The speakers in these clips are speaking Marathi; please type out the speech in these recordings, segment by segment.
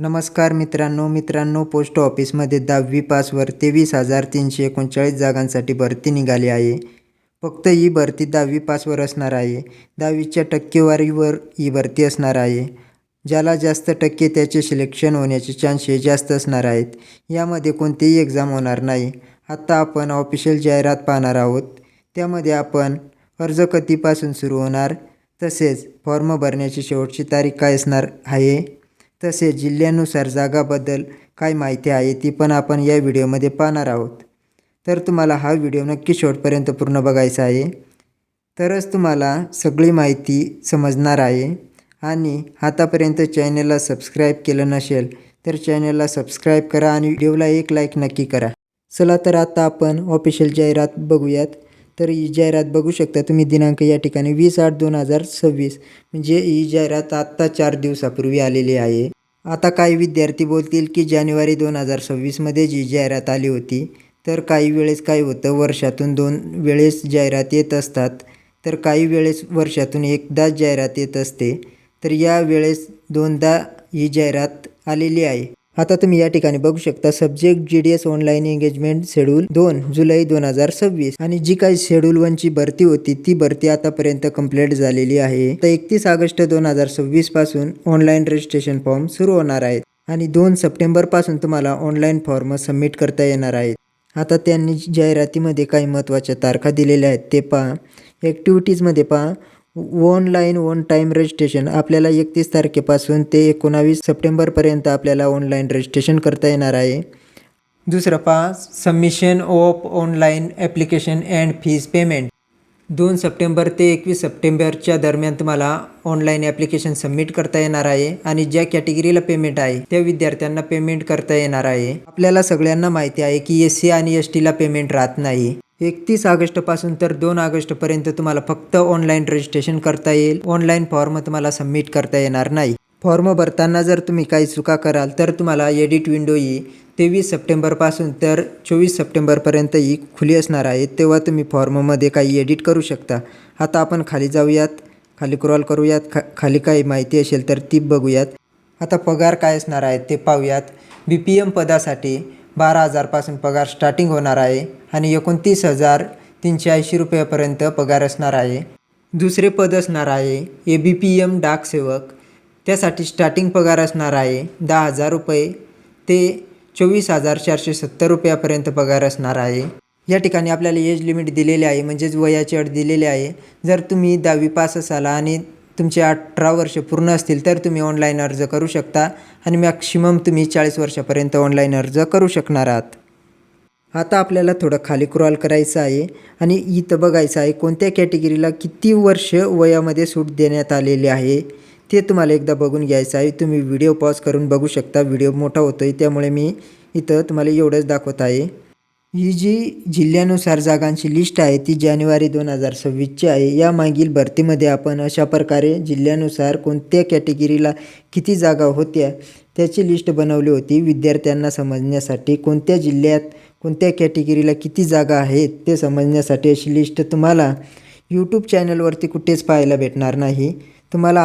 नमस्कार मित्रांनो पोस्ट ऑफिसमध्ये 10वी पासवर 23,339 जागांसाठी भरती निघाली आहे। फक्त ही भरती 10वी पासवर असणार आहे। 10वीच्या टक्केवारीवर ही भरती असणार आहे। ज्याला जास्त टक्के त्याचे सिलेक्शन होण्याचे चान्सेस जास्त असणार आहेत। यामध्ये कोणतीही एक्झाम होणार नाही। आता आपण ऑफिशियल जाहिरात पाहणार आहोत। त्यामध्ये आपण अर्ज कधीपासून सुरू होणार, तसेच फॉर्म भरण्याची शेवटची तारीख काय असणार आहे, तसेच जिल्ह्यानुसार जागाबद्दल काय माहिती आहे ती पण आपण या व्हिडिओमध्ये पाहणार आहोत। तर तुम्हाला हा व्हिडिओ नक्की शेवटपर्यंत पूर्ण बघायचा आहे, तरच तुम्हाला सगळी माहिती समजणार आहे। आणि आतापर्यंत चॅनलला सबस्क्राईब केलं नसेल तर चॅनलला सबस्क्राईब करा आणि व्हिडिओला एक लाईक नक्की करा। चला तर आता आपण ऑफिशियल जाहिरात बघूयात। तर ही जाहिरात बघू शकता तुम्ही, दिनांक या ठिकाणी 20/8/2026, म्हणजे ही जाहिरात आत्ता 4 दिवसापूर्वी आलेली आहे। आता काही विद्यार्थी बोलतील की जानेवारी 2026 जी जाहिरात आली होती, तर काही वेळेस काय होतं, वर्षातून 2 वेळेस जाहिरात येत असतात, तर काही वेळेस वर्षातून एकदाच जाहिरात येत असते। तर या वेळेस 2दा ही जाहिरात आलेली आहे। आता तुम्ही या ठिकाणी बघू शकता, subject GDS online engagement schedule 2 जुलै 2026, आणि जी काही शेड्यूल 1ची भरती होती ती भरती आतापर्यंत कंप्लीट झालेली आहे। तर 31 ऑगस्ट 2026 पासून ऑनलाईन रजिस्ट्रेशन फॉर्म सुरू होणार आहेत आणि 2 सप्टेंबर पासून तुम्हाला ऑनलाईन फॉर्म सबमिट करता येणार आहेत। आता त्यांनी जाहिरातीमध्ये काही महत्त्वाच्या तारखा दिलेल्या आहेत ते पहा। ॲक्टिव्हिटीजमध्ये पहा, ऑनलाईन वन टाईम रजिस्ट्रेशन आपल्याला 31 तारखेपासून ते 19 सप्टेंबरपर्यंत आपल्याला ऑनलाईन रजिस्ट्रेशन करता येणार आहे। दुसरं पहा, submission of online application and fees payment 2 September ते 21 सप्टेंबरच्या दरम्यान तुम्हाला ऑनलाईन ॲप्लिकेशन सबमिट करता येणार आहे आणि ज्या कॅटेगरीला पेमेंट आहे त्या विद्यार्थ्यांना पेमेंट करता येणार आहे। आपल्याला सगळ्यांना माहिती आहे की SC आणि STला पेमेंट राहत नाही। 31 ऑगस्टपासून तर 2 ऑगस्टपर्यंत तुम्हाला फक्त ऑनलाईन रजिस्ट्रेशन करता येईल, ऑनलाईन फॉर्म तुम्हाला सबमिट करता येणार नाही। फॉर्म भरताना जर तुम्ही काही चुका कराल तर तुम्हाला एडिट विंडो ही 23 सप्टेंबरपासून तर 24 सप्टेंबरपर्यंत ही खुली असणार आहे, तेव्हा तुम्ही फॉर्ममध्ये काही एडिट करू शकता। आता आपण खाली जाऊयात, खाली स्क्रॉल करूयात, खाली काही माहिती असेल तर ती बघूयात। आता पगार काय असणार आहे ते पाहूयात। BPM पदासाठी 12,000 पासून पगार स्टार्टिंग होणार आहे आणि 29,380 रुपयापर्यंत पगार असणार आहे। दुसरे पद असणार आहे ABPM डाक सेवक, त्यासाठी स्टार्टिंग पगार असणार आहे 10,000 रुपये ते 24,470 रुपयापर्यंत पगार असणार आहे। या ठिकाणी आपल्याला एज लिमिट दिलेले आहे, म्हणजेच वयाची अट दिलेली आहे। जर तुम्ही 10वी पास असाल आणि तुमचे 18 वर्ष पूर्ण असतील तर तुम्ही ऑनलाईन अर्ज करू शकता आणि मॅक्सिमम तुम्ही 40 वर्षापर्यंत ऑनलाईन अर्ज करू शकणार आहात। आता आपल्याला थोडं खाली स्क्रॉल करायचं आहे आणि इथं बघायचं आहे कोणत्या कॅटेगरीला किती वर्ष वयामध्ये सूट देण्यात आलेली आहे ते तुम्हाला एकदा बघून घ्यायचं आहे। तुम्ही व्हिडिओ पॉज करून बघू शकता, व्हिडिओ मोठा होतोय त्यामुळे मी इथं तुम्हाला एवढंच दाखवत आहे। ही जी जिल्ह्यानुसार जागांची लिस्ट आहे ती जानेवारी 2026ची आहे। या मागील भरतीमध्ये आपण अशा प्रकारे जिल्ह्यानुसार कोणत्या कॅटेगरीला किती जागा होत्या त्याची लिस्ट बनवली होती। विद्यार्थ्यांना समजण्यासाठी कोणत्या जिल्ह्यात कोणत्या कॅटेगरीला किती जागा आहेत ते समजण्यासाठी अशी लिस्ट तुम्हाला यूट्यूब चॅनलवरती कुठेच पाहायला भेटणार नाही। तुम्हाला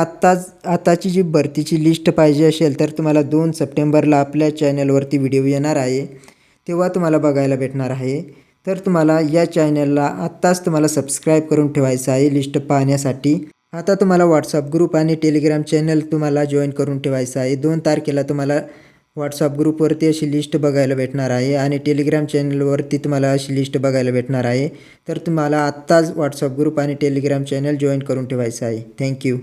आताची जी भरतीची लिस्ट पाहिजे असेल तर तुम्हाला 2 सप्टेंबरला आपल्या चॅनलवरती व्हिडिओ येणार आहे, तेव्हा तुम्हाला बघायला भेटणार आहे। तर तुम्हाला या चॅनलला आत्ताच तुम्हाला सबस्क्राईब करून ठेवायचं आहे लिस्ट पाहण्यासाठी। आता तुम्हाला व्हॉट्सअप ग्रुप आणि टेलिग्राम चॅनल तुम्हाला जॉईन करून ठेवायचं आहे। 2 तारखेला तुम्हाला व्हॉट्सअप ग्रुपवरती अशी लिस्ट बघायला भेटणार आहे आणि टेलिग्राम चॅनलवरती तुम्हाला अशी लिस्ट बघायला भेटणार आहे। तर तुम्हाला आत्ताच व्हॉट्सअप ग्रुप आणि टेलिग्राम चॅनल जॉईन करून ठेवायचं आहे। थँक्यू।